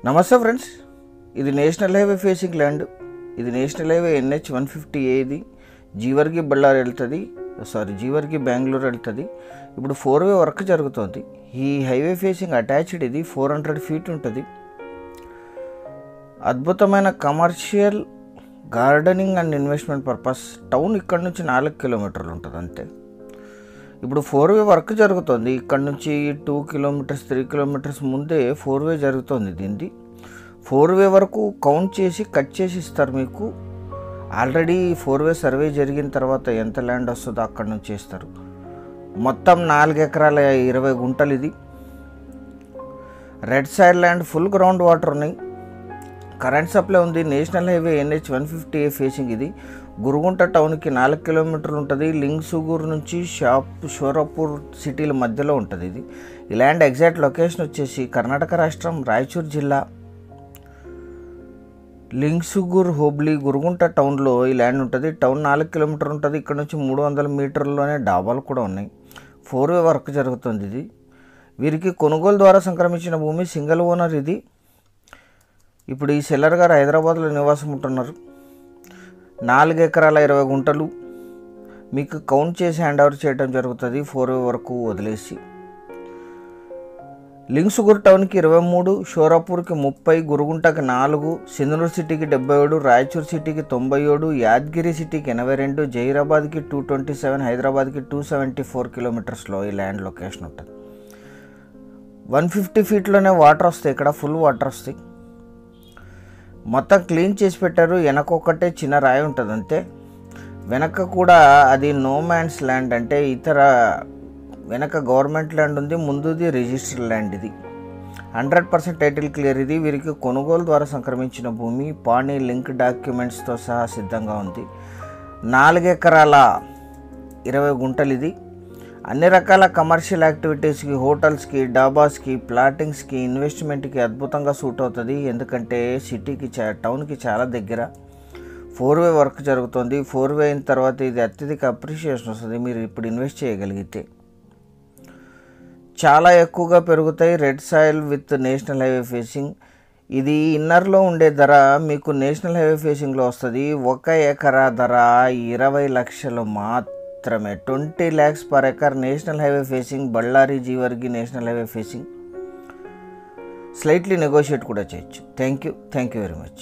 నమస్తే ఫ్రెండ్స్, ఇది national highway facing land. ఇది నేషనల్ హైవే NH 150A. ఇది జీవర్గి బళ్ళారి వెళ్తుంది, జీవర్గి బెంగళూరు వెళ్తుంది. ఇప్పుడు 4-వే వర్క్ జరుగుతుంది. ఈ హైవే ఫేసింగ్ అటాచ్డ్. ఇది 400 feet ఉంటుంది. అద్భుతమైన commercial, gardening and investment purpose. Town ఇక్కడ నుంచి 4 kilometers ఉంటుంది అంతే. ఇప్పుడు 4-వే వర్క్ జరుగుతుంది. ఇక్కడ నుంచి 2 kilometers 3 kilometers ముందే 4-వే జరుగుతుంది. దీన్ని 4-వే వరకు కౌంట్ చేసి కట్ చేసి ఇస్తారు మీకు. ఆల్రెడీ 4-వే సర్వే జరిగిన తర్వాత ఎంత ల్యాండ్ వస్తుందో అక్కడ నుంచి ఇస్తారు. మొత్తం 4 ఎకరాల 20 గుంటలు. ఇది red side land, full ground water ఉన్నాయి. కరెంట్ సప్లై ఉంది. National highway NH 150A facing. ఇది గురుగుంట టౌన్కి 4 kilometers ఉంటుంది. లింగ్సుగూర్ నుంచి షోరాపూర్ సిటీల మధ్యలో ఉంటుంది. ఇది ఈ ల్యాండ్ ఎగ్జాక్ట్ లొకేషన్ వచ్చేసి కర్ణాటక రాష్ట్రం, రాయచూర్ జిల్లా, లింగ్సుగూర్ హోబ్లీ, గురుగుంట టౌన్లో ఈ ల్యాండ్ ఉంటుంది. టౌన్ 4 kilometers ఉంటుంది. ఇక్కడ నుంచి 300 మీటర్లలోనే డాబాలు కూడా ఉన్నాయి. 4-వే వర్క్ జరుగుతుంది. ఇది వీరికి కొనుగోలు ద్వారా సంక్రమించిన భూమి, సింగిల్ ఓనర్. ఇది ఇప్పుడు ఈ సెల్లర్ గారు హైదరాబాద్లో నివాసం ఉంటున్నారు. 4 ఎకరాల 20 గుంటలు మీకు కౌంట్ చేసి హ్యాండ్ ఓవర్ చేయడం జరుగుతుంది. 4-వే వరకు వదిలేసి. లింగ్సుగూర్ టౌన్కి 23, షోరాపూర్కి 30, గురుగుంటకి 4, సింధనూరు సిటీకి 77, రాయచూర్ సిటీకి 97, యాదగిరి సిటీకి 82, జహీరాబాద్కి 227, హైదరాబాద్కి 274 kilometersలో ఈ ల్యాండ్ లొకేషన్ ఉంటుంది. 150 feetలోనే వాటర్ వస్తాయి. ఇక్కడ ఫుల్ వాటర్ వస్తాయి. మొత్తం క్లీన్ చేసి పెట్టారు. వెనకొక్కటే చిన్న రాయి ఉంటుంది అంతే. వెనక కూడా అది నో మ్యాన్స్ ల్యాండ్, అంటే ఇతర వెనక గవర్నమెంట్ ల్యాండ్ ఉంది, ముందుది రిజిస్టర్డ్ ల్యాండ్. ఇది 100% టైటిల్ క్లియర్. ఇది వీరికి కొనుగోలు ద్వారా సంక్రమించిన భూమి, పానీ లింక్ డాక్యుమెంట్స్తో సహా సిద్ధంగా ఉంది. 4 ఎకరాల 20 గుంటలు. ఇది అన్ని రకాల కమర్షియల్ యాక్టివిటీస్కి, హోటల్స్కి, డాబాస్కి, ప్లాటింగ్స్కి, ఇన్వెస్ట్మెంట్కి అద్భుతంగా సూట్ అవుతుంది. ఎందుకంటే సిటీకి టౌన్కి చాలా దగ్గర. 4-వే వర్క్ జరుగుతుంది. 4-వే అయిన తర్వాత ఇది అత్యధిక అప్రిషియేషన్ వస్తుంది మీరు ఇప్పుడు ఇన్వెస్ట్ చేయగలిగితే. చాలా ఎక్కువగా పెరుగుతాయి. Red soil with national highway facing. ఇది ఇన్నర్లో ఉండే ధర మీకు నేషనల్ హైవే ఫేసింగ్లో వస్తుంది. 1 ఎకరా ధర 20 లక్షలు మాత్రమే. 20 lakhs per acre. National highway facing, Bellary Jevargi national highway facing. Slightly negotiate కూడా చేయొచ్చు. Thank you very much.